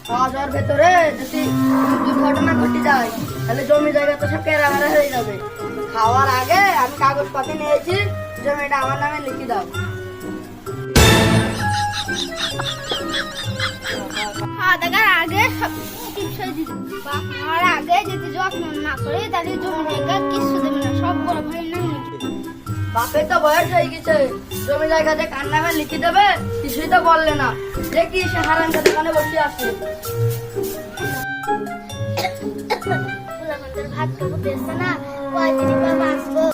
খাওয়া দাওয়ার ভেতরে যদি দুর্ঘটনা ঘটে যায় তাহলে জমি জায়গা তো সব কেরামেরা হয়ে যাবে। খাওয়ার আগে আমি কাগজপাতি নিয়েছি, জমিটা আমার নামে লিখে দাও। খাওয়া দাওয়ার আগে সব টিপসই দিতে আর আগে যদি যত্ন না করে তাহলে জমি জায়গা কিছু দেবে না, সব বড় ভাই নামে লিখে দেবে। বাপের তো বয়স হয়ে গেছে, জমি জায়গা যে কার নামে লিখে দেবে কিছুই তো বললে না। দেখি সে হারানটা দোকানে বসে আসছে। ভাত খাবো না, কয়দিনই পর বাঁচবো।